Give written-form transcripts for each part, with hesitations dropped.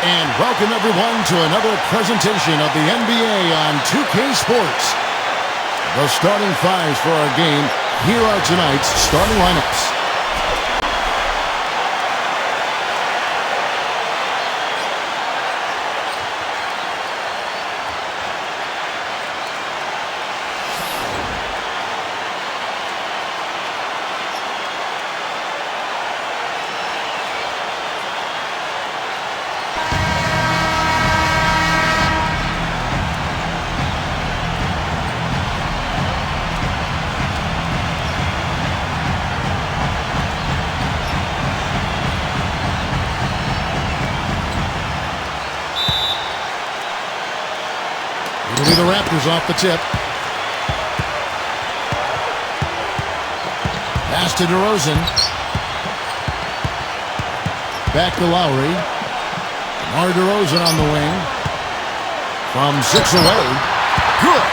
And welcome everyone to another presentation of the NBA on 2K Sports. The starting fives for our game. Here are tonight's starting lineups. It'll be the Raptors off the tip. Pass to DeRozan. Back to Lowry. More DeRozan on the wing. From 6 away. Good.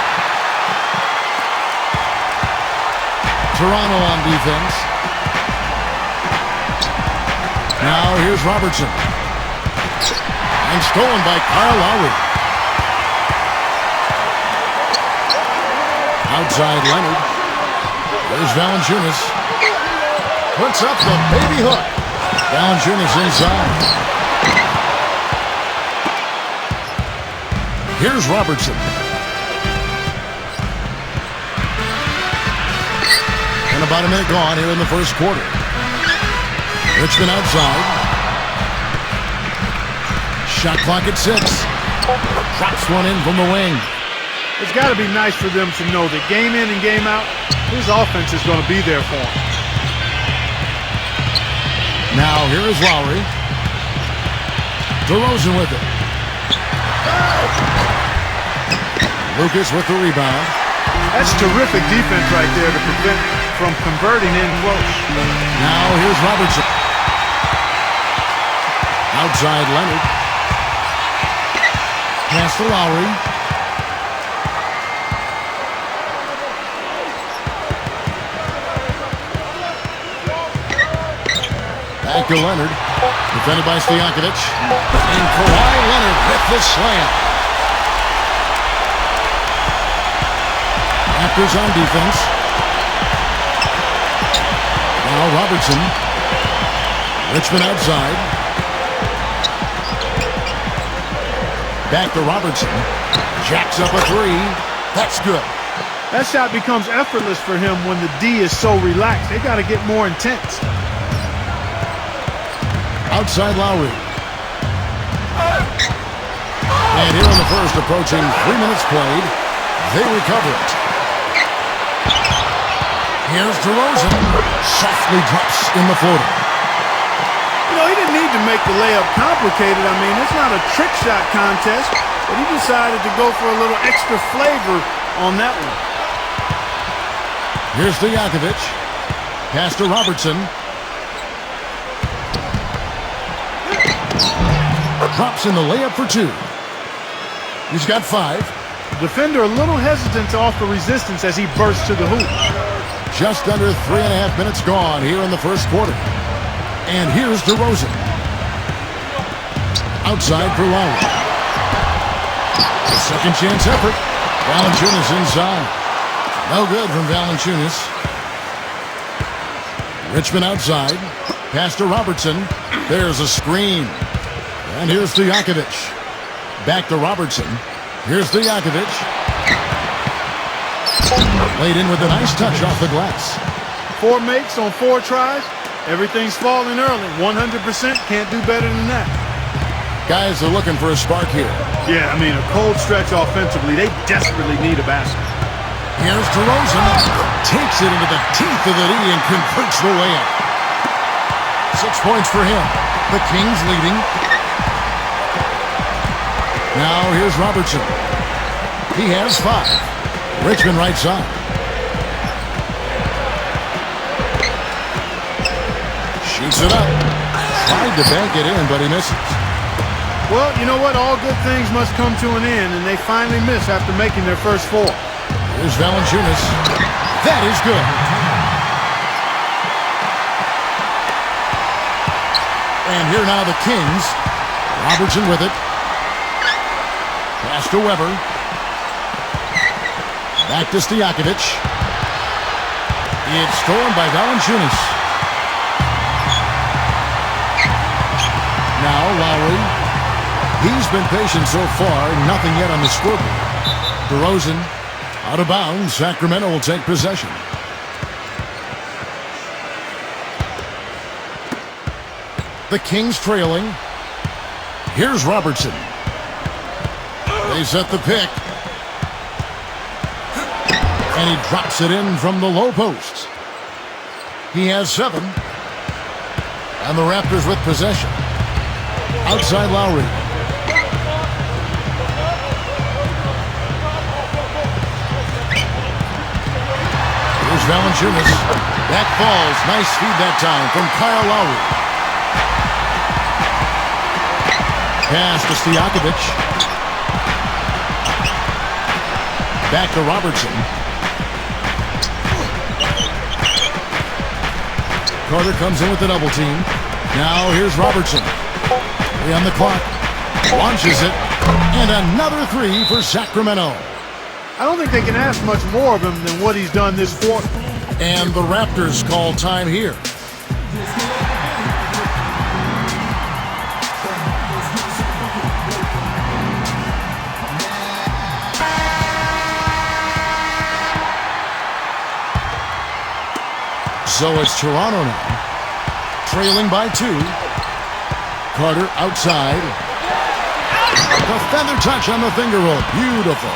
Toronto on defense. Now here's Robertson. And stolen by Kyle Lowry. Outside Leonard. There's Valanciunas. Puts up the baby hook. Valanciunas inside. Here's Robertson. And about a minute gone here in the first quarter. Richmond outside. Shot clock at 6. Drops one in from the wing. It's got to be nice for them to know that game in and game out, his offense is going to be there for him. Now here is Lowry. DeRozan with it. Lucas with the rebound. That's terrific defense right there to prevent from converting in close. Now here's Robertson. Outside Leonard. Pass to Lowry. Back to Leonard. Defended by Stojakovic. And Kawhi Leonard with the slam. Raptors on defense. Now Robertson. Richmond outside. Back to Robertson. Jacks up a three. That's good. That shot becomes effortless for him when the D is so relaxed. They got to get more intense. Outside Lowry. And here in the first, approaching 3 minutes played. They recover it. Here's DeRozan. Softly drops in the floater. You know, he didn't need to make the layup complicated. I mean, it's not a trick shot contest, but he decided to go for a little extra flavor on that one. Here's Stojakovic. Pass to Robertson. Drops in the layup for 2. He's got 5. The defender a little hesitant to offer resistance as he bursts to the hoop. Just under 3.5 minutes gone here in the first quarter. And here's DeRozan. Outside for Lowry. A second chance effort. Valanciunas inside. No good from Valanciunas. Richmond outside. Pass to Robertson. There's a screen. And here's Stojakovic. Back to Robertson. Here's Stojakovic. Laid in with a nice touch off the glass. 4 makes on 4 tries. Everything's falling early. 100%. Can't do better than that. Guys are looking for a spark here. Yeah, I mean, a cold stretch offensively. They desperately need a basket. Here's DeRozan. Takes it into the teeth of the D and converts the layup. 6 points for him. The Kings leading. Now here's Robertson. He has 5. Richmond right side. Shoots it up. Tried to bank it in, but he misses. Well, you know what? All good things must come to an end, and they finally miss after making their first 4. Here's Valanciunas. That is good. And here now the Kings. Robertson with it. Pass to Weber. Back to Stojakovic. It's stolen by Valanciunas. Now Lowry. He's been patient so far. Nothing yet on the scoreboard. DeRozan out of bounds. Sacramento will take possession. The Kings trailing. Here's Robertson. They set the pick. And he drops it in from the low post. He has 7. And the Raptors with possession. Outside Lowry. Here's Valanciunas. That falls. Nice feed that time from Kyle Lowry. Pass to Stojakovic. Back to Robertson. Carter comes in with the double team. Now here's Robertson. 3 on the clock. Launches it. And another 3 for Sacramento. I don't think they can ask much more of him than what he's done this quarter. And the Raptors call time here. So it's Toronto now, trailing by 2. Carter outside. The feather touch on the finger roll. Beautiful.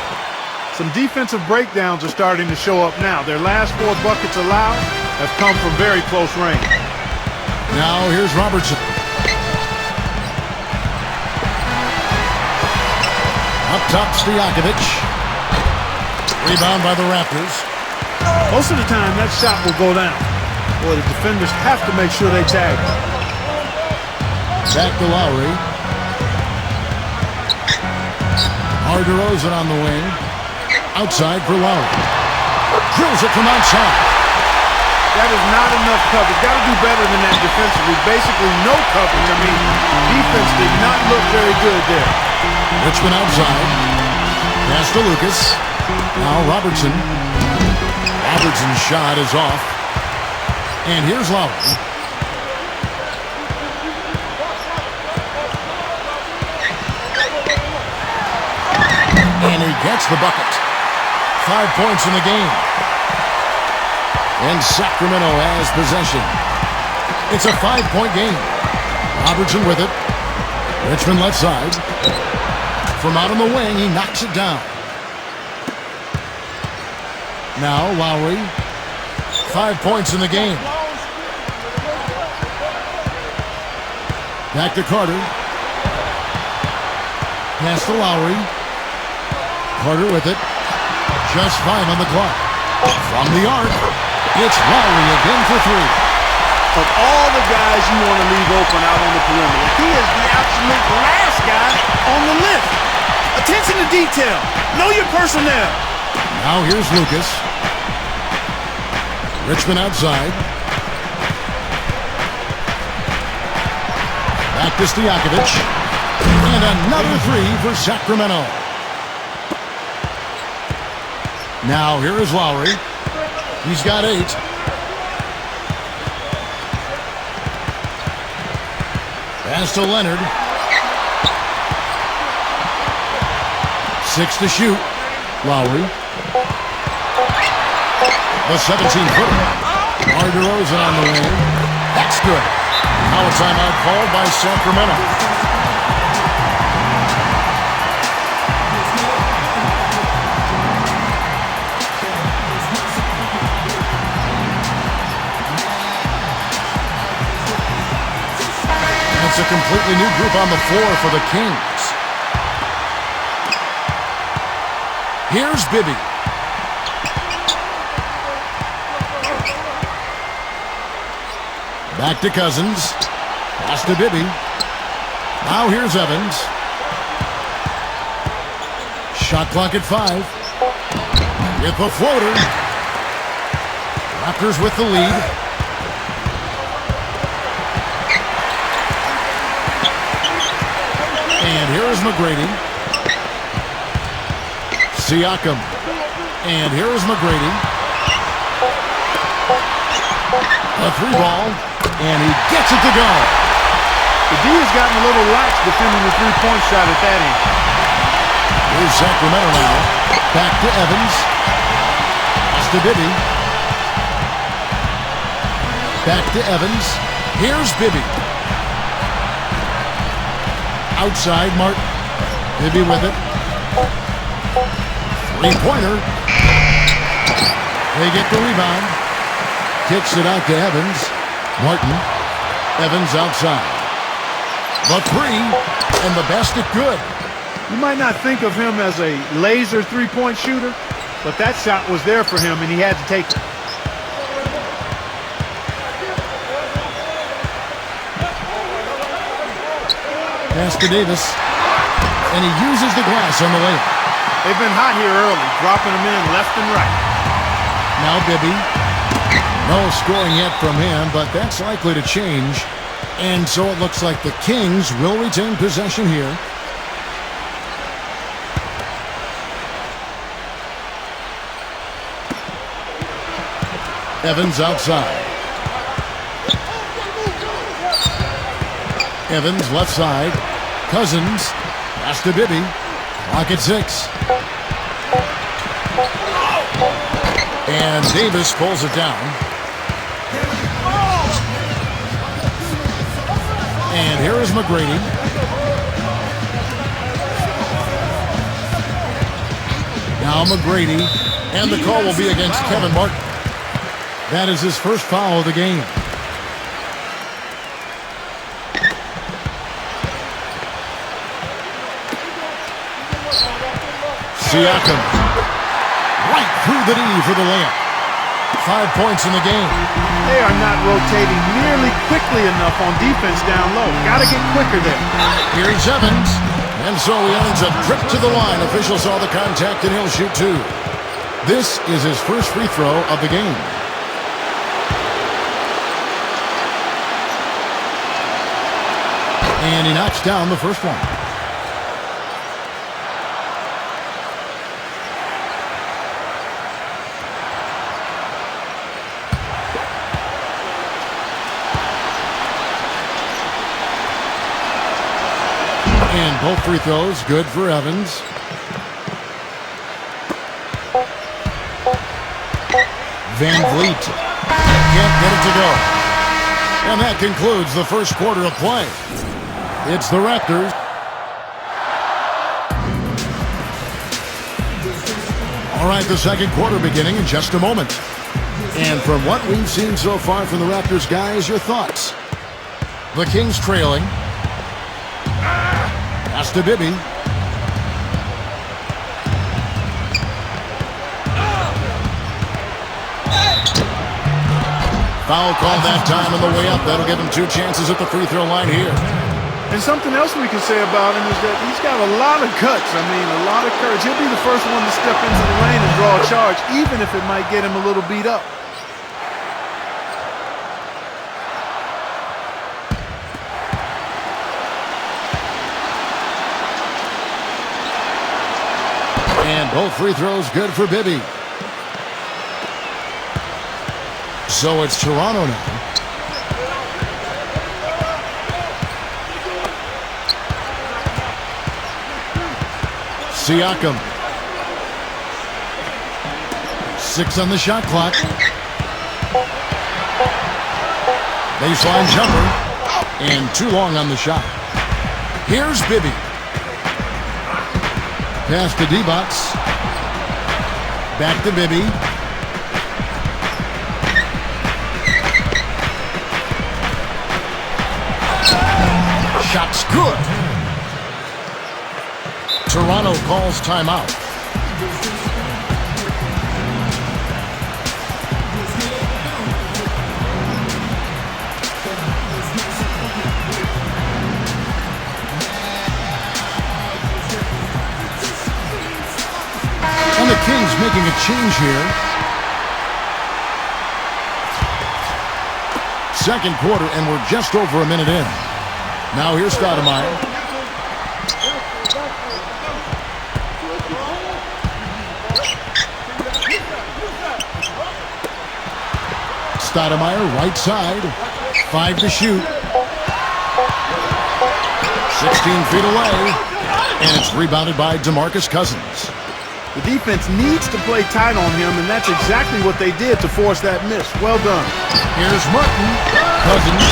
Some defensive breakdowns are starting to show up now. Their last 4 buckets allowed have come from very close range. Now here's Robertson. Up top, Stojakovic. Rebound by the Raptors. Most of the time, that shot will go down. Boy, the defenders have to make sure they tag him. Back to Lowry. DeRozan on the wing. Outside for Lowry. Drills it from outside. That is not enough coverage. Got to do better than that defensively. Basically no coverage. I mean, defense did not look very good there. Richmond outside. Pass to Lucas. Now Robertson. Robertson's shot is off. And here's Lowry. And he gets the bucket. 5 points in the game. And Sacramento has possession. It's a 5-point game. Robertson with it. Richmond left side. From out on the wing, he knocks it down. Now Lowry. 5 points in the game. Back to Carter. Pass to Lowry. Carter with it. Just 5 on the clock. From the arc, it's Lowry again for 3. Of all the guys you want to leave open out on the perimeter, he is the absolute last guy on the list. Attention to detail. Know your personnel. Now here's Lucas. Richmond outside. Back to Stojakovic. And another 3 for Sacramento. Now here is Lowry. He's got 8. Pass to Leonard. 6 to shoot. Lowry. The 17-footer. DeRozan on the wing. That's good. Now a timeout called by Sacramento. It's a completely new group on the floor for the Kings. Here's Bibby. Back to Cousins. Pass to Bibby. Now here's Evans. Shot clock at 5. With the floater. Raptors with the lead. here is McGrady. Siakam. And here is McGrady. A three ball. And he gets it to go. The D has gotten a little lax defending the three-point shot at that end. Here's Sacramento now. Back to Evans. Pass to Bibby. Back to Evans. Here's Bibby. Outside, Martin. Bibby with it. Three-pointer. They get the rebound. Kicks it out to Evans. Martin. Evans outside. The three, and the basket good. You might not think of him as a laser three-point shooter, but that shot was there for him, and he had to take it. Pass to Davis, and he uses the glass on the layup. They've been hot here early, dropping them in left and right. Now Bibby. No scoring yet from him, but that's likely to change. And so it looks like the Kings will retain possession here. Evans outside. Evans left side. Cousins. Pass to Bibby. Clock at 6. And Davis pulls it down. And here is McGrady. Now McGrady. And the call will be against Kevin Martin. That is his first foul of the game. Siakam. Right through the knee for the layup. 5 points in the game. They are not rotating nearly quickly enough on defense down low. Got to get quicker there. Here's Evans. And so he earns a trip to the line. Official saw the contact and he'll shoot 2. This is his first free throw of the game. And he knocks down the first one. And both free throws good for Evans. Van Vliet can't get it to go. And that concludes the first quarter of play. It's the Raptors. All right, the second quarter beginning in just a moment. And from what we've seen so far from the Raptors, guys, your thoughts? The Kings trailing. Pass to Bibby. Foul called that time on the way up. That'll give him 2 chances at the free throw line here. And something else we can say about him is that he's got a lot of guts. I mean, a lot of courage. He'll be the first one to step into the lane and draw a charge, even if it might get him a little beat up. And both free throws good for Bibby. So it's Toronto now. Siakam. 6 on the shot clock. Baseline jumper. And too long on the shot. Here's Bibby. Pass to D-Box. Back to Bibby. Shot's good. Toronto calls timeout. And the Kings making a change here. Second quarter, and we're just over a minute in. Now here's Stoudemire. Stoudemire, right side. 5 to shoot. 16 feet away. And it's rebounded by DeMarcus Cousins. The defense needs to play tight on him, and that's exactly what they did to force that miss. Well done. Here's Martin. Cousins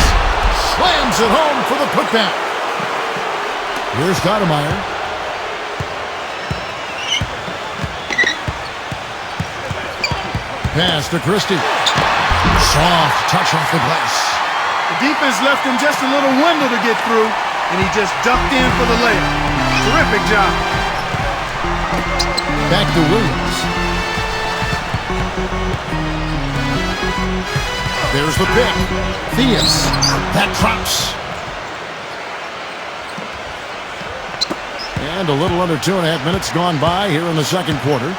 slams it home for the putback. Here's Stoudemire. Pass to Christie. Soft touch off the glass. The defense left him just a little window to get through, and he just ducked in for the layup. Terrific job. Back to Williams. There's the pick. Theus. That drops. And a little under 2.5 minutes gone by here in the second quarter.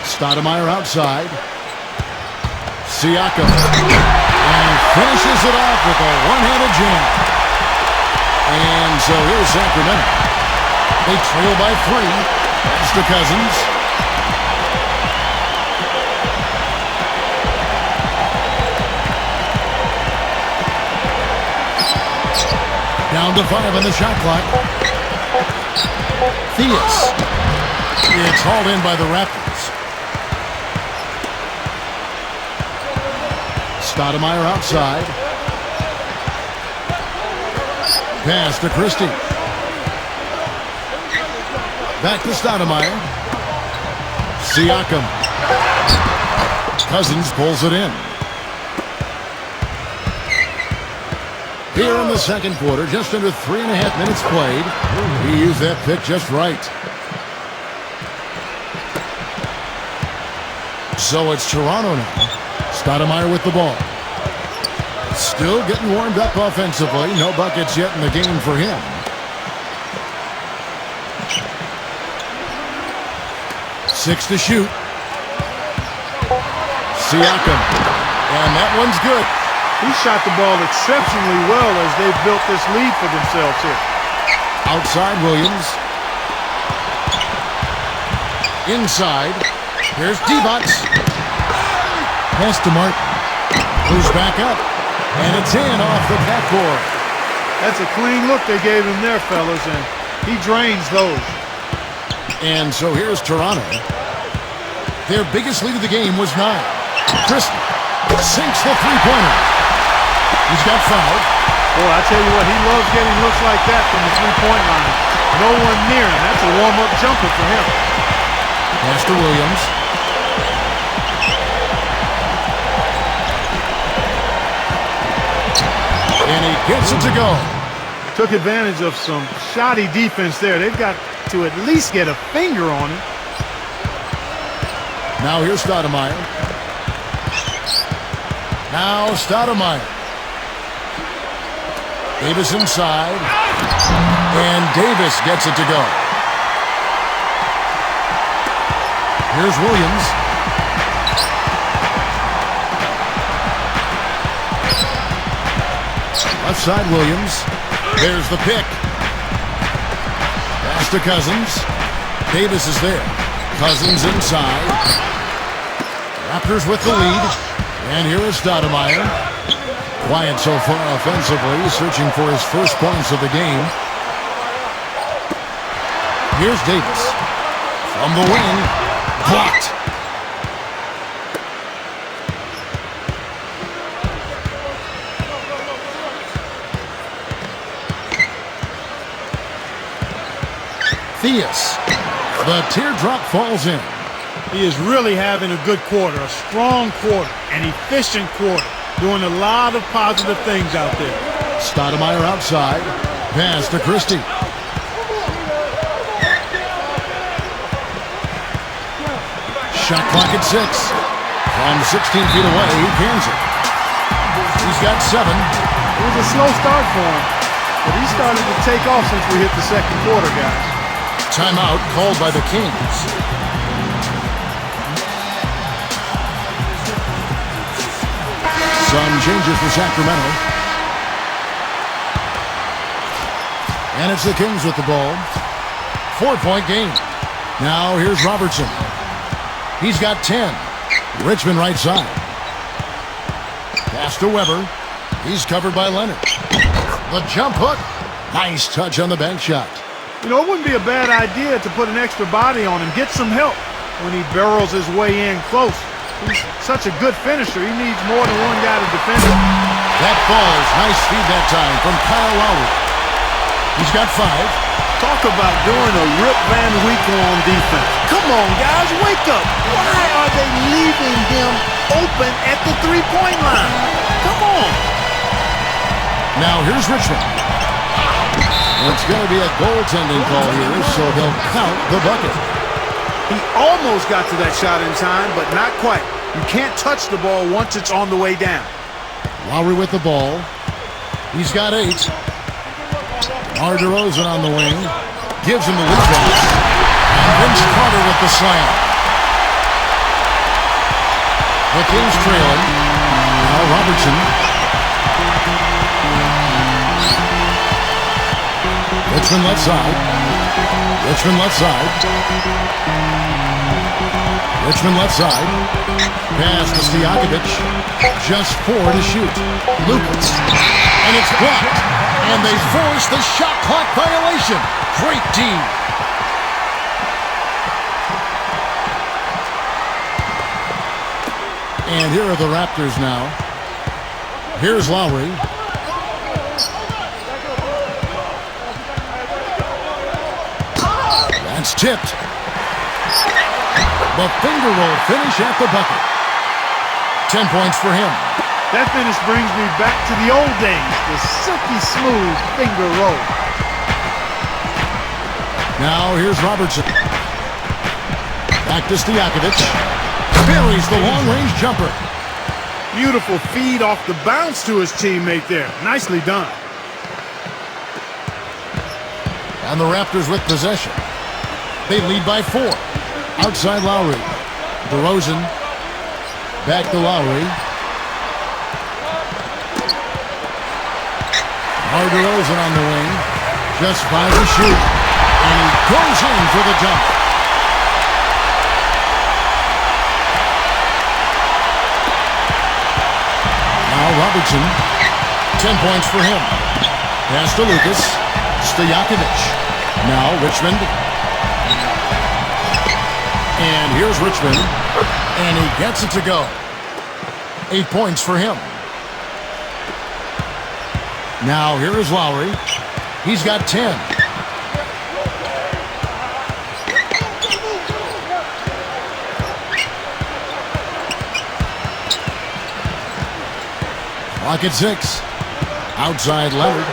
Stoudemire outside. Siakam. And finishes it off with a one-handed jam. And so here's Sacramento. They trail by 3. That's to Cousins. Down to 5 on the shot clock. Theus. It's hauled in by the Raptors. Stoudemire outside. Pass to Christie. Back to Stoudemire. Siakam. Cousins pulls it in. Here in the second quarter, just under 3.5 minutes played. He used that pick just right. So it's Toronto now. Stoudemire with the ball. Still getting warmed up offensively. No buckets yet in the game for him. Six to shoot. Siakam. And that one's good. He shot the ball exceptionally well as they've built this lead for themselves here. Outside Williams. Inside. Here's Divac. Pass to Martin. Moves back up. And it's in off the backboard. That's a clean look they gave him there, fellas, and he drains those. And so here's Toronto. Their biggest lead of the game was 9. Christie sinks the three-pointer. He's got 5. Boy, I tell you what, he loves getting looks like that from the three-point line. No one near him. That's a warm-up jumper for him. Pass to Williams. And he gets it to go. Took advantage of some shoddy defense there. They've got to at least get a finger on it. Now here's Stoudemire. Now Stoudemire. Davis inside. And Davis gets it to go. Here's Williams. Left side Williams. There's the pick. Pass to Cousins. Davis is there. Cousins inside. Raptors with the lead. And here is Stoudemire. Quiet so far offensively, searching for his first points of the game. Here's Davis. From the wing. Blocked. Theus. The teardrop falls in. He is really having a good quarter, a strong quarter, an efficient quarter, doing a lot of positive things out there. Stoudemire outside. Pass to Christie. Shot clock at 6. From 16 feet away, he cans it. He's got 7. It was a slow start for him, but he started to take off since we hit the second quarter, guys. Timeout called by the Kings. Some changes for Sacramento. And it's the Kings with the ball. 4-point game. Now here's Robertson. He's got 10. Richmond right side. Pass to Weber. He's covered by Leonard. The jump hook. Nice touch on the bank shot. You know, it wouldn't be a bad idea to put an extra body on him, get some help when he barrels his way in close. He's such a good finisher. He needs more than one guy to defend him. That falls. Nice feed that time from Kyle Lowry. He's got 5. Talk about doing a Rip Van Winkle on defense. Come on, guys, wake up. Why are they leaving him open at the three-point line? Come on. Now here's Richmond. It's going to be a goaltending call here, so they'll count the bucket. He almost got to that shot in time, but not quite. You can't touch the ball once it's on the way down. Lowry with the ball. He's got 8. DeRozan on the wing. Gives him the lead pass. And Vince Carter with the slam. The Kings trailing. Now Robertson. Richmond left side. Richmond left side. Richmond left side. Pass to Stojakovic. Just 4 to shoot. Lucas. And it's blocked. And they force the shot clock violation. Great D. And here are the Raptors now. Here's Lowry. That's tipped. The finger roll finish at the bucket. 10 points for him. That finish brings me back to the old days, the silky smooth finger roll. Now here's Robertson. Back to Stojakovic. Buries the long-range jumper. Beautiful feed off the bounce to his teammate there. Nicely done. And the Raptors with possession. They lead by 4. Outside Lowry. DeRozan. Back to Lowry. DeRozan on the wing. Just 5 to shoot. And he goes in for the dunk. Now Robertson. 10 points for him. Pass to Lucas. Stojakovic. Now Richmond. And here's Richmond. And he gets it to go. 8 points for him. Now here is Lowry. He's got 10. Clock at 6. Outside Leonard.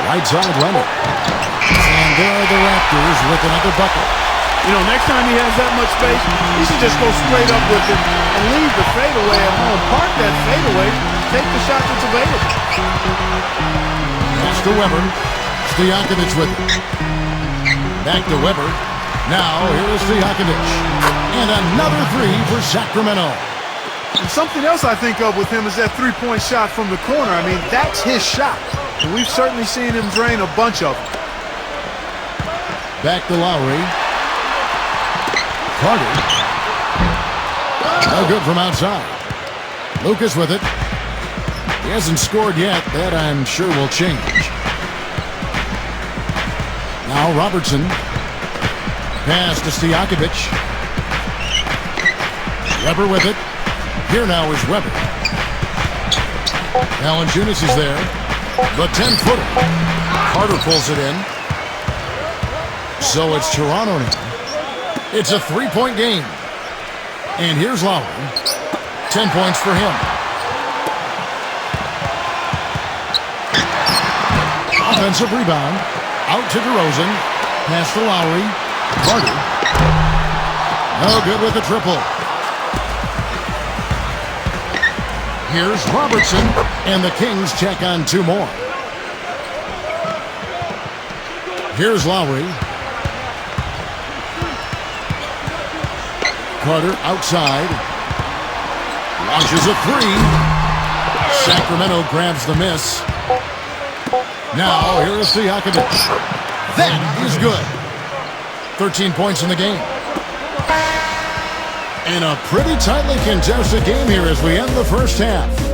Right side Leonard. And there are the Raptors with another bucket. You know, next time he has that much space, he should just go straight up with it and leave the fadeaway at home. Park that fadeaway, take the shot that's available. Pass to Weber. Stojakovic with it. Back to Weber. Now here is Stojakovic. And another 3 for Sacramento. And something else I think of with him is that three-point shot from the corner. I mean, that's his shot. And we've certainly seen him drain a bunch of them. Back to Lowry. Carter. No good from outside. Lucas with it. He hasn't scored yet. That I'm sure will change. Now Robertson. Pass to Stojakovic. Weber with it. Here now is Weber. Valanciunas is there. The 10-footer. Carter pulls it in. So it's Toronto now. It's a 3-point game. And here's Lowry. 10 points for him. Offensive rebound. Out to DeRozan. Pass to Lowry. Carter. No good with the triple. Here's Robertson. And the Kings check on 2 more. Here's Lowry. Carter outside. Launches a 3. Sacramento grabs the miss. Now, here is Stojakovic. That is good. 13 points in the game. And a pretty tightly contested game here as we end the first half.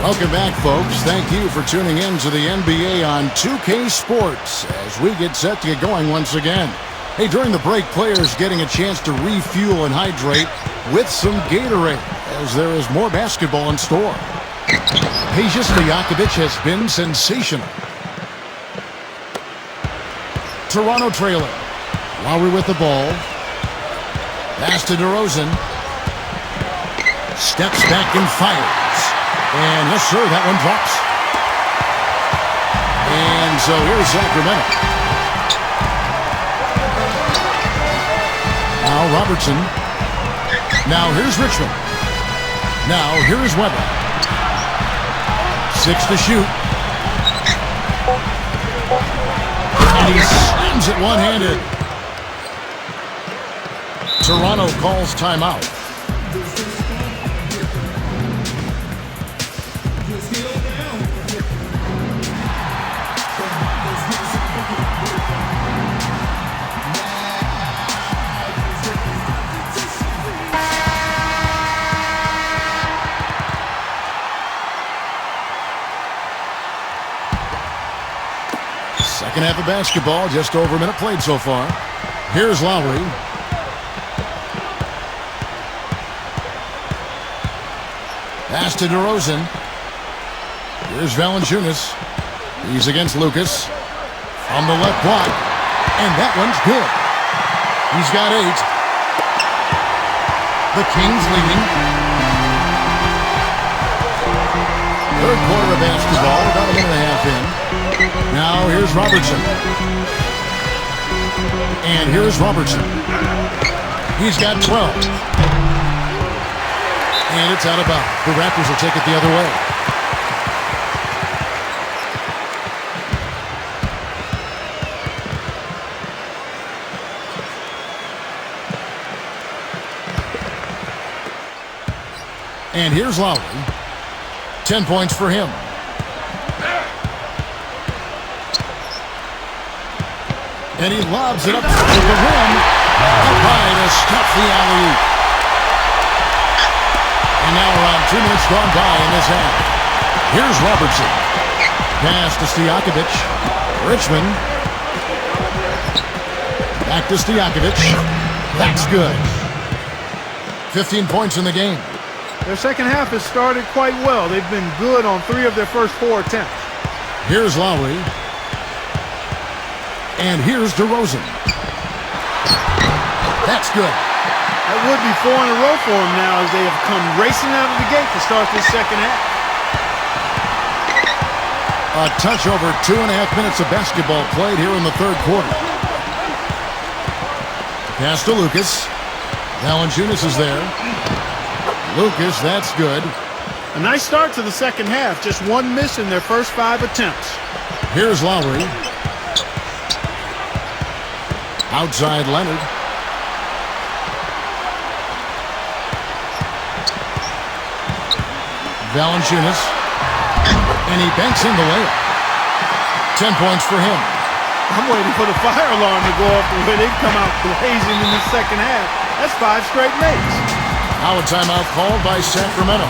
Welcome back, folks. Thank you for tuning in to the NBA on 2K Sports as we get set to get going once again. Hey, during the break, players getting a chance to refuel and hydrate with some Gatorade as there is more basketball in store. Peja Stojakovic has been sensational. Toronto trailer. Lowry with the ball. Pass to DeRozan. Steps back and fires. And yes, sir, that one drops. And so here's Sacramento. Now Robertson. Now here's Richmond. Now here is Weber. 6 to shoot. And he slams it one-handed. Toronto calls timeout. Second half of basketball, just over a minute played so far. Here's Lowry. Pass to DeRozan. Here's Valanciunas. He's against Lucas. On the left block. And that one's good. He's got 8. The Kings leading. Third quarter of basketball, about a minute and a half in. Now here's Robertson. And here's Robertson. He's got 12. And it's out of bounds. The Raptors will take it the other way. And here's Lowry. 10 points for him. And he lobs it up to the rim. Up high to stuff the alley-oop. And now around 2 minutes gone by in this half. Here's Robertson. Pass to Stojakovic. Richmond. Back to Stojakovic. That's good. 15 points in the game. Their second half has started quite well. They've been good on 3 of their first 4 attempts. Here's Lowry. And here's DeRozan. That's good. That would be 4 in a row for them now as they have come racing out of the gate to start this second half. A touch over 2.5 minutes of basketball played here in the third quarter. Pass to Lucas. Valanciunas is there. Lucas, that's good. A nice start to the second half. Just 1 miss in their first 5 attempts. Here's Lowry. Outside Leonard. Valanciunas. And he banks in the layup. 10 points for him. I'm waiting for the fire alarm to go off the way they come out blazing in the second half. That's 5 straight makes. Now a timeout called by Sacramento.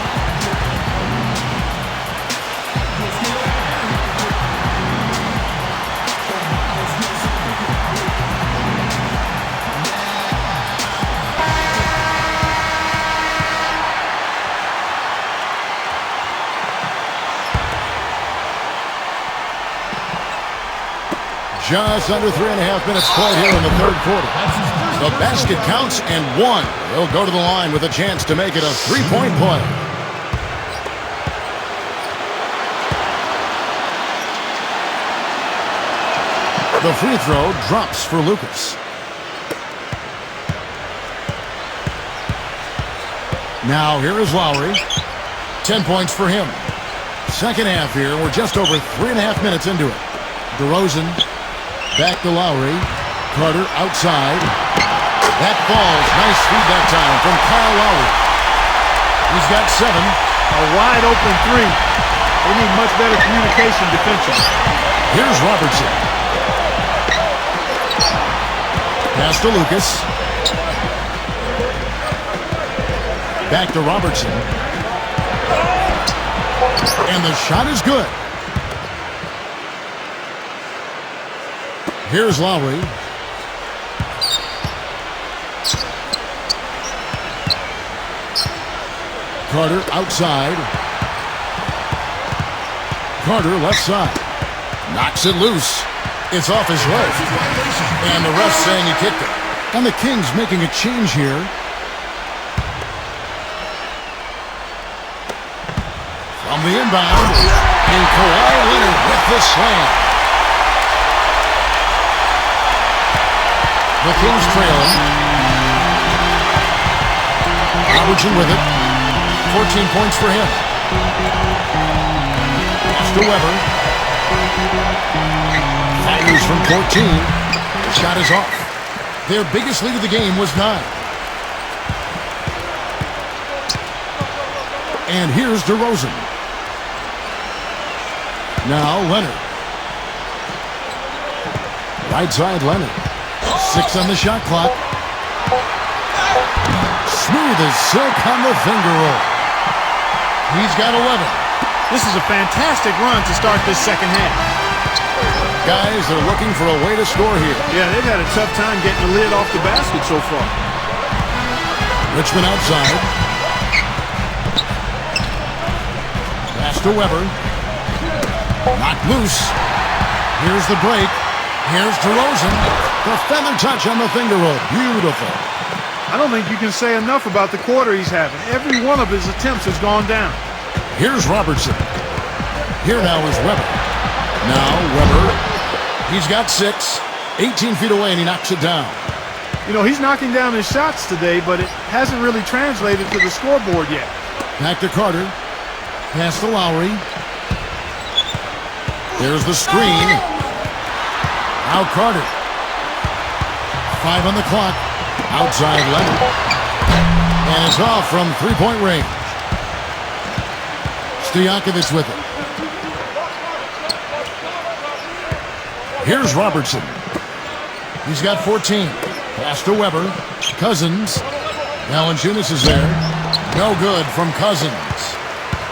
Just under 3.5 minutes played here in the third quarter. The basket counts and 1. They'll go to the line with a chance to make it a 3-point play. The free throw drops for Lucas. Now here is Lowry. 10 points for him. Second half here. We're just over 3.5 minutes into it. DeRozan back to Lowry. Carter outside. That falls. Nice feed that time from Kyle Lowry. He's got 7. A wide open three. They need much better communication defensively. Here's Robertson. Pass to Lucas. Back to Robertson. And the shot is good. Here's Lowry. Carter outside. Carter left side. Knocks it loose. It's off his leg. And the ref saying he kicked it. And the Kings making a change here. From the inbound. And Kawhi Leonard with the slam. The Kings trailing. Robertson with it. 14 points for him. Pass to Weber. Fires from 14. The shot is off. Their biggest lead of the game was 9. And here's DeRozan. Now Leonard. Right side Leonard. 6 on the shot clock. Smooth as silk on the finger roll. He's got 11. This is a fantastic run to start this second half. Guys, they're looking for a way to score here. Yeah, they've had a tough time getting the lid off the basket so far. Richmond outside. Pass to Weber. Knocked loose. Here's the break. Here's DeRozan. The feather touch on the finger roll. Beautiful. I don't think you can say enough about the quarter he's having. Every one of his attempts has gone down. Here's Robertson. Here now is Weber. Now Weber. He's got 6. 18 feet away, and he knocks it down. You know, he's knocking down his shots today, but it hasn't really translated to the scoreboard yet. Back to Carter. Pass to Lowry. There's the screen. Now Carter. 5 on the clock. Outside Leonard. And it's off from three-point range. Stojakovic with it. Here's Robertson. He's got 14. Pass to Weber. Cousins. Valanciunas is there. No good from Cousins.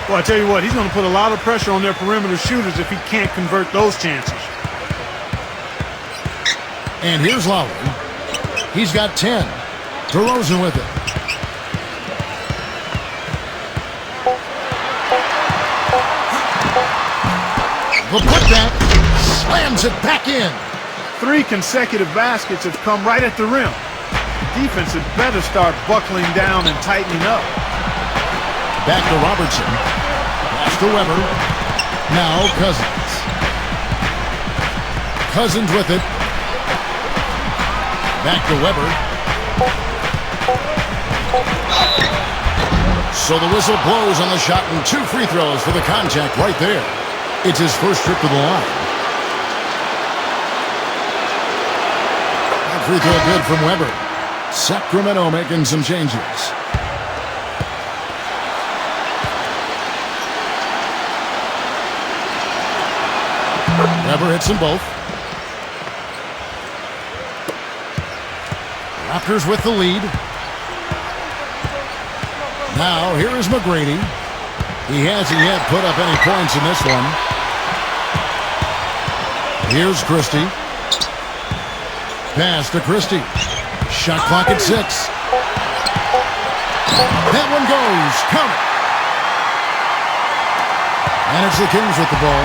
Well, I tell you what, he's going to put a lot of pressure on their perimeter shooters if he can't convert those chances. And here's Lowry. He's got 10. DeRozan with it. The putback slams it back in. 3 consecutive baskets have come right at the rim. The defense had better start buckling down and tightening up. Back to Robertson. Pass to Weber. Now Cousins. Cousins with it. Back to Weber. So the whistle blows on the shot and 2 free throws for the contact right there. It's his first trip to the line. That free throw good from Weber. Sacramento making some changes. Weber hits them both. Raptors with the lead. Now, here is McGrady. He hasn't yet put up any points in this one. Here's Christie. Pass to Christie. Shot clock at 6. That one goes. Count it. And it's the Kings with the ball.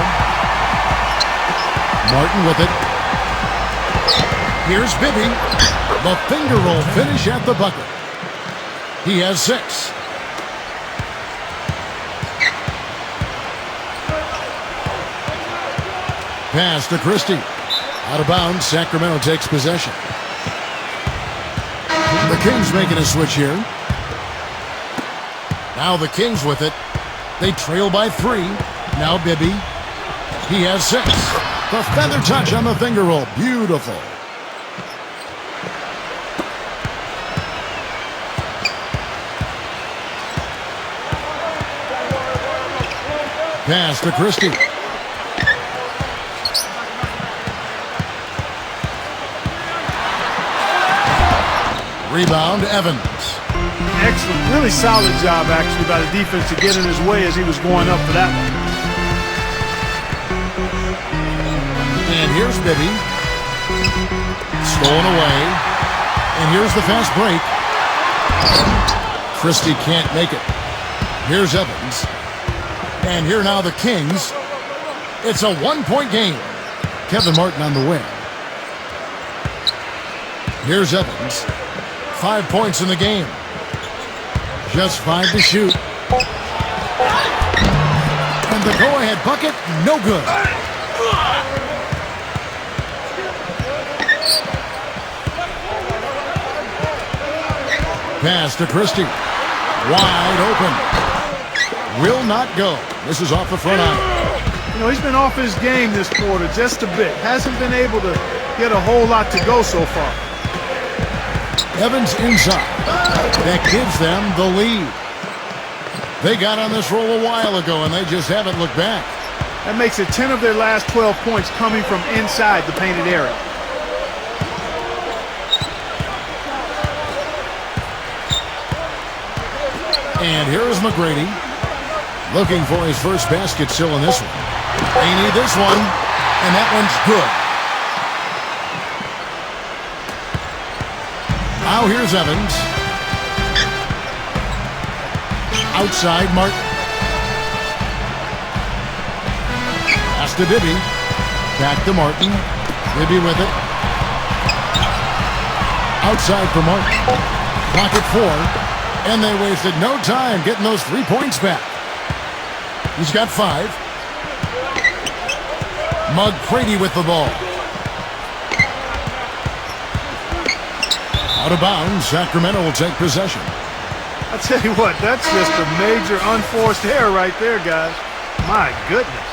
Martin with it. Here's Bibby. The finger roll finish at the bucket. He has 6. Pass to Christie. Out of bounds, Sacramento takes possession. The Kings making a switch here. Now the Kings with it. They trail by 3. Now Bibby. He has 6. The feather touch on the finger roll. Beautiful. Pass to Christie. Rebound, Evans. Excellent. Really solid job, actually, by the defense to get in his way as he was going up for that one. And here's Bibby. Stolen away. And here's the fast break. Christie can't make it. Here's Evans. And here now the Kings. It's a 1-point game. Kevin Martin on the win. Here's Evans. 5 points in the game. Just 5 to shoot. And the go-ahead bucket, no good. Pass to Christie. Wide open. Will not go. This is off the front iron. You know, he's been off his game this quarter just a bit. Hasn't been able to get a whole lot to go so far. Evans inside. That gives them the lead. They got on this roll a while ago, and they just haven't looked back. That makes it 10 of their last 12 points coming from inside the painted area. And here is McGrady. Looking for his first basket still in this one. They need this one, and that one's good. Now here's Evans. Outside, Martin. Pass to Bibby. Back to Martin. Bibby with it. Outside for Martin. Clock at 4. And they wasted no time getting those 3 points back. He's got 5. McGrady with the ball. Out of bounds, Sacramento will take possession. I tell you what, that's just a major unforced error right there, guys. My goodness.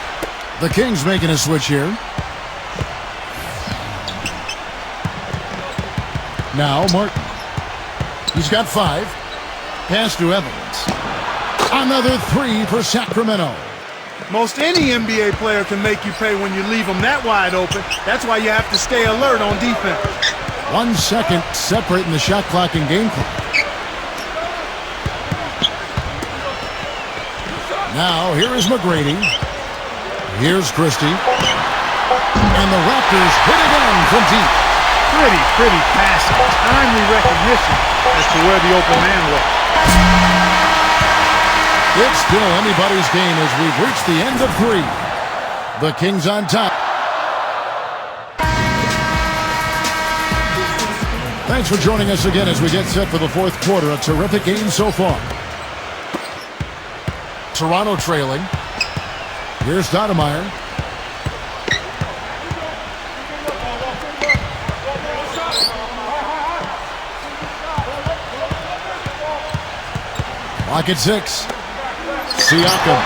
The Kings making a switch here. Now Martin. He's got 5. Pass to Evans. Another 3 for Sacramento. Most any NBA player can make you pay when you leave them that wide open. That's why you have to stay alert on defense. 1 second separating the shot clock and game clock. Now here is McGrady. Here's Christie. And the Raptors hit again from deep. Pretty passive. Timely recognition as to where the open man was. It's still anybody's game as we've reached the end of 3. The Kings on top. Thanks for joining us again as we get set for the 4th quarter. A terrific game so far. Toronto trailing. Here's Stoudemire. Clock at 6. Siakam.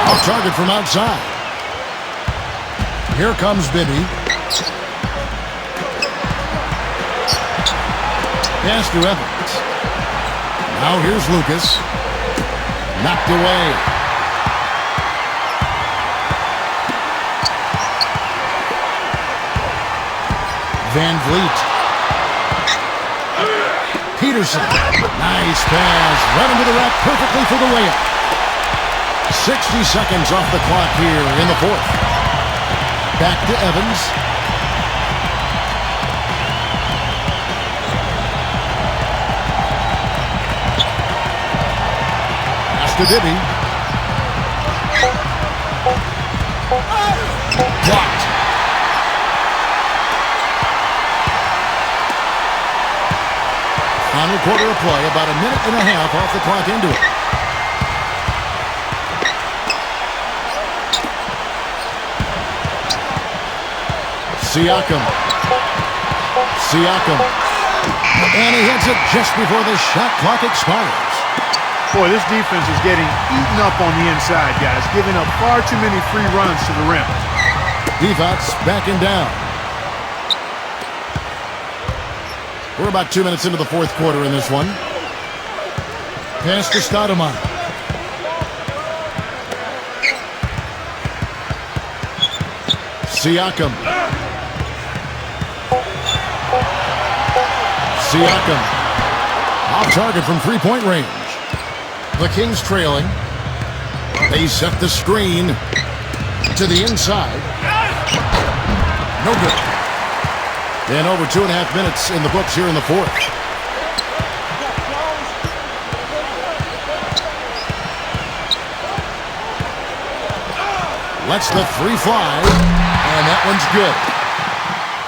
Off target from outside. Here comes Bibby. Pass to Evans. Now here's Lucas. Knocked away. Van Vliet. Peterson. Nice pass. Right into the rack perfectly for the layup. 60 seconds off the clock here in the 4th. Back to Evans. To Bibby. Blocked. Final quarter of play, about a minute and a half off the clock into it. Siakam. And he hits it just before the shot clock expires. Boy, this defense is getting eaten up on the inside, guys, giving up far too many free runs to the rim. Defense backing down. We're about 2 minutes into the fourth quarter in this one. Pass to Stoudemire. Siakam. Off target from three-point range. The Kings trailing. They set the screen to the inside. No good. And over 2.5 minutes in the books here in the fourth. Lets the three fly, and that one's good.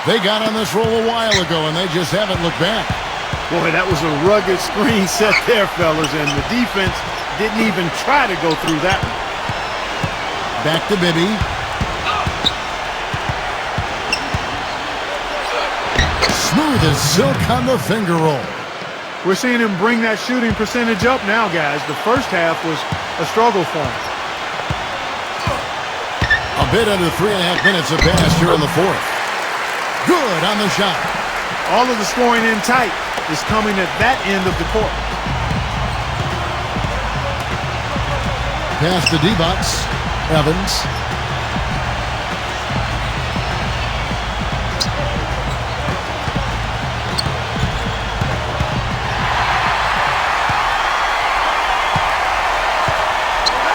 They got on this roll a while ago, and they just haven't looked back. Boy, that was a rugged screen set there, fellas, and the defense didn't even try to go through that one. Back to Bibby. Smooth as silk on the finger roll. We're seeing him bring that shooting percentage up now, guys. The first half was a struggle for him. A bit under 3.5 minutes have passed here in the fourth. Good on the shot. All of the scoring in tight is coming at that end of the court. Pass to D-Box. Evans.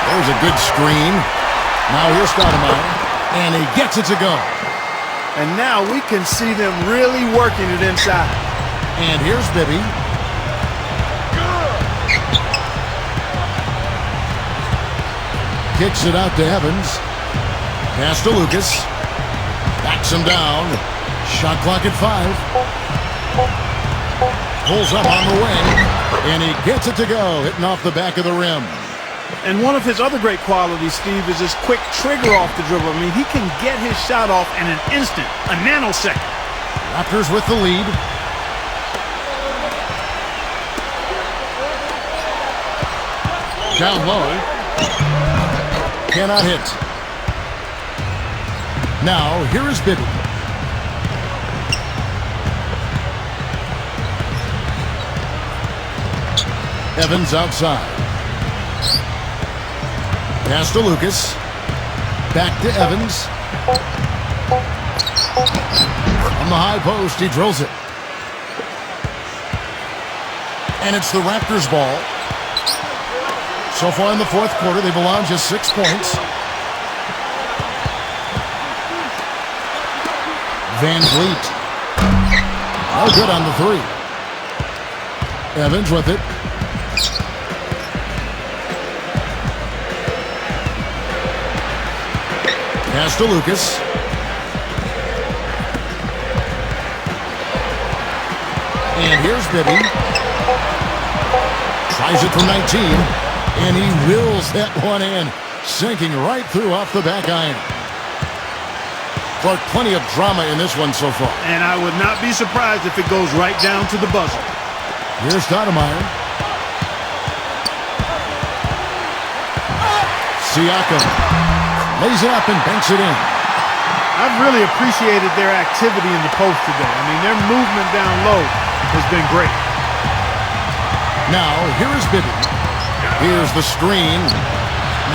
There's a good screen. Now here's Stoudemire, and he gets it to go. And now we can see them really working it inside. And here's Bibby. Kicks it out to Evans. Pass to Lucas. Backs him down. Shot clock at 5. Pulls up on the wing, and he gets it to go, hitting off the back of the rim. And one of his other great qualities, Steve, is his quick trigger off the dribble. I mean, he can get his shot off in an instant, a nanosecond. Raptors with the lead. Down low. Cannot hit. Now, here is Bibby. Evans outside. Pass to Lucas. Back to Evans. On the high post, he drills it. And it's the Raptors' ball. So far in the fourth quarter, they've allowed just 6 points. Van Vliet. No good on the three. Evans with it. Pass to Lucas. And here's Bibby. Tries it from 19. And he wills that one in. Sinking right through off the back iron. But plenty of drama in this one so far. And I would not be surprised if it goes right down to the buzzer. Here's Stoudemire. Siakam. Lays it up and banks it in. I've really appreciated their activity in the post today. I mean, their movement down low has been great. Now, here is Bibby. Here's the screen.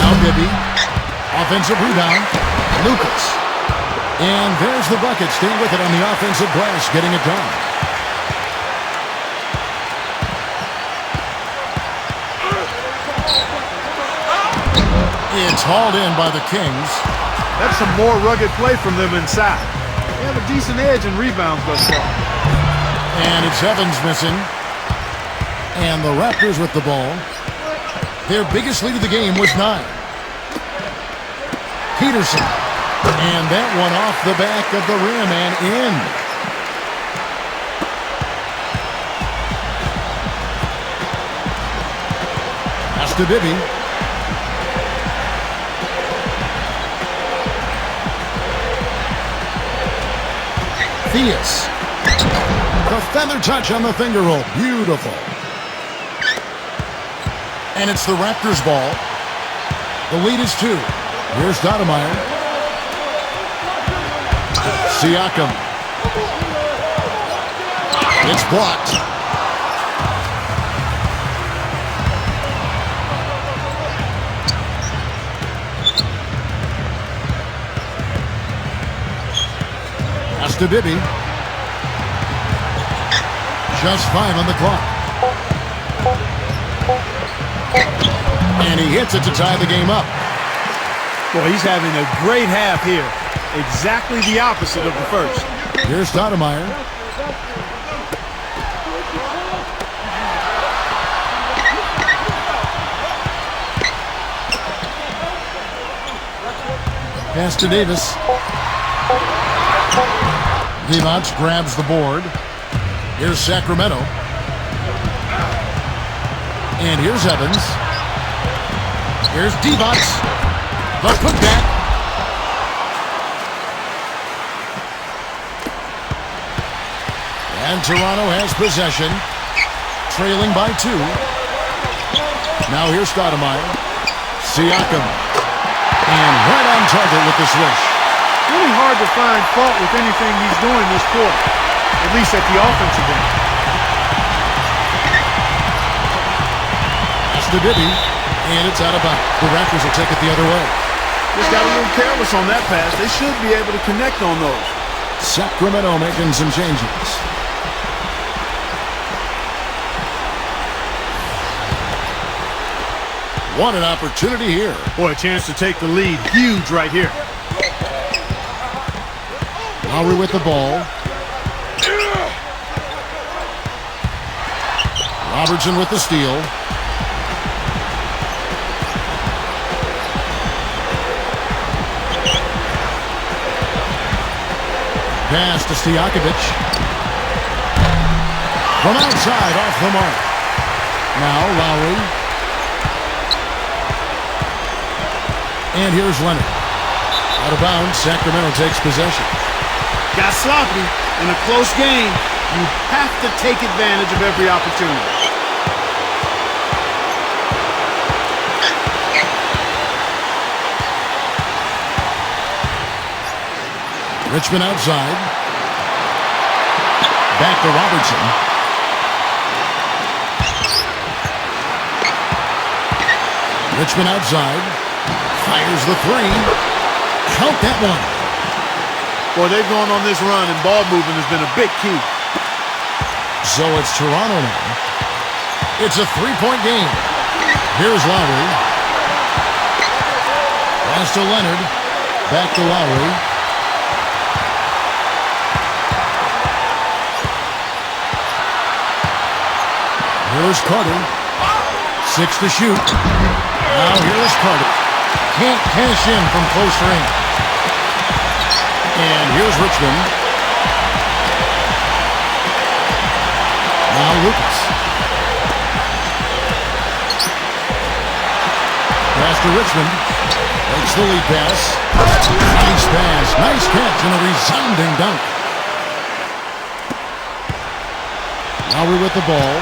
Now Bibby. Offensive rebound. Lucas. And there's the bucket. Staying with it on the offensive glass, getting it done. It's hauled in by the Kings. That's some more rugged play from them inside. They have a decent edge in rebounds thus far. And it's Evans missing. And the Raptors with the ball. Their biggest lead of the game was 9. Peterson. And that one off the back of the rim and in. Pass to Bibby. Theus. The feather touch on the finger roll. Beautiful. And it's the Raptors ball. The lead is 2. Here's Stoudemire. Siakam. It's blocked. Pass to Bibby. Just 5 on the clock. And he hits it to tie the game up. Boy, he's having a great half here. Exactly the opposite of the first. Here's Stoudemire. Pass to Davis. Divac grabs the board. Here's Sacramento. And here's Evans. Here's Divac. The putback. And Toronto has possession. Trailing by 2. Now here's Stoudemire. Siakam. And right on target with the swish. Really hard to find fault with anything he's doing this quarter, at least at the offensive end. That's the Bibby, and it's out of bounds. The Raptors will take it the other way. Just got a little careless on that pass. They should be able to connect on those. Sacramento making some changes. What an opportunity here. Boy, a chance to take the lead. Huge right here. Lowry with the ball. Robertson with the steal. Pass to Stojakovic. From outside, off the mark. Now Lowry. And here's Leonard. Out of bounds, Sacramento takes possession. Got sloppy. In a close game, you have to take advantage of every opportunity. Richmond outside. Back to Robertson. Richmond outside. Fires the 3. Count that one. Boy, they've gone on this run, and ball movement has been a big key. So it's Toronto now. It's a 3-point game. Here's Lowry. Pass to Leonard. Back to Lowry. Here's Carter. 6 to shoot. Now here's Carter. Can't cash in from close range. And here's Richmond. Now Lucas. Pass to Richmond. Takes the lead pass. Nice pass. Nice catch and a resounding dunk. Lowry with the ball.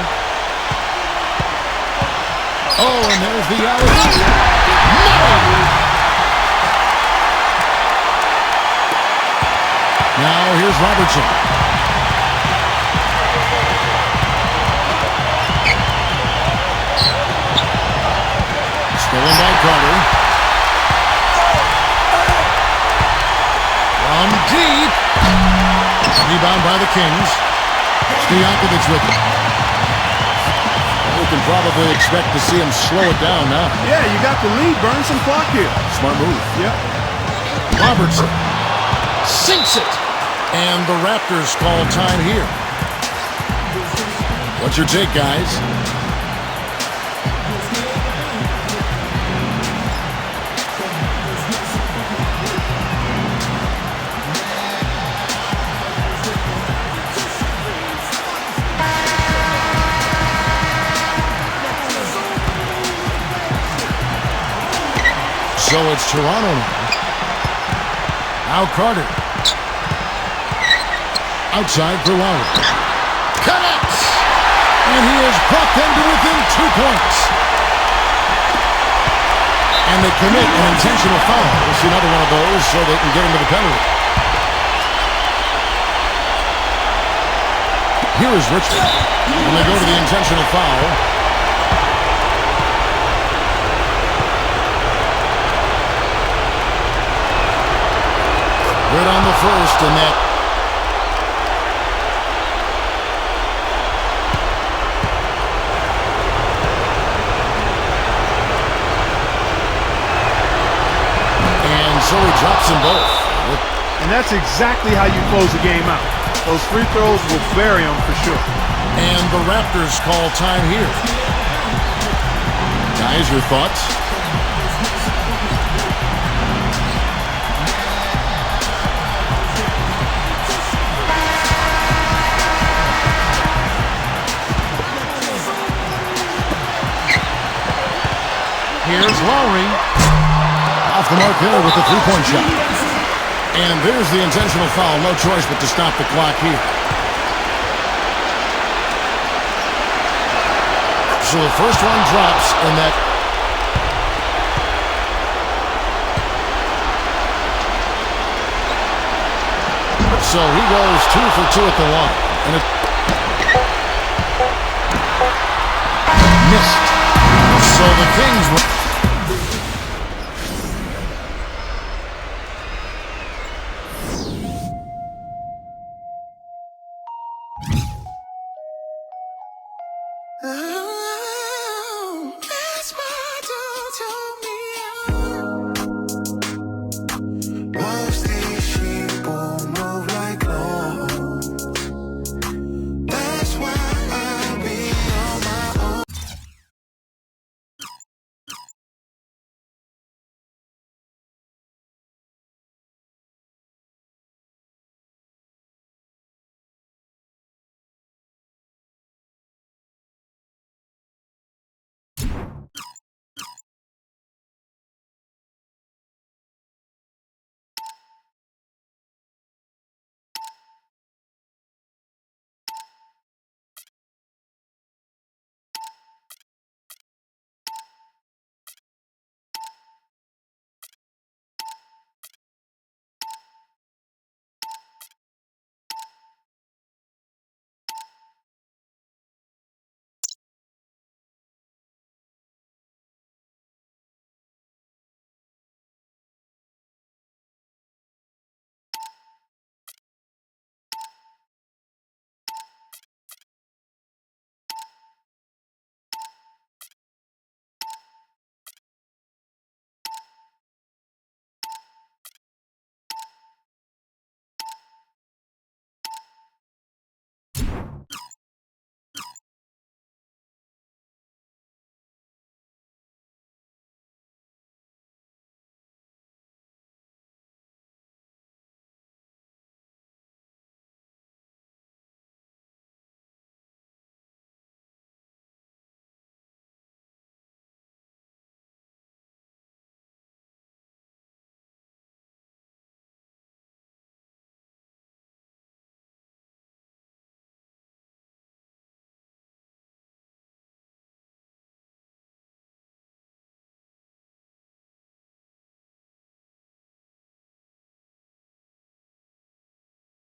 Oh, and there's the alley. Now here's Robertson. Stolen by Carter. From deep. Rebound by the Kings. Stojakovic with it. We can probably expect to see him slow it down now. Yeah, you got the lead. Burn some clock here. Smart move. Yep. Robertson sinks it. And the Raptors call time here. What's your take, guys? So it's Toronto now. Now Carter. Outside for Lowry. Connects! And he has brought them to within 2 points. And they commit an intentional foul. We'll see another one of those so they can get into the penalty. Here is Richard. And they go to the intentional foul. Good on the first, and that. And so he drops them both. And that's exactly how you close the game out. Those free throws will bury them for sure. And the Raptors call time here. Guys, your thoughts? Here's Lowry. Off the mark there with the three-point shot. And there's the intentional foul. No choice but to stop the clock here. So the first one drops, and that. So he goes 2 for 2 at the line. And it missed. So the Kings were.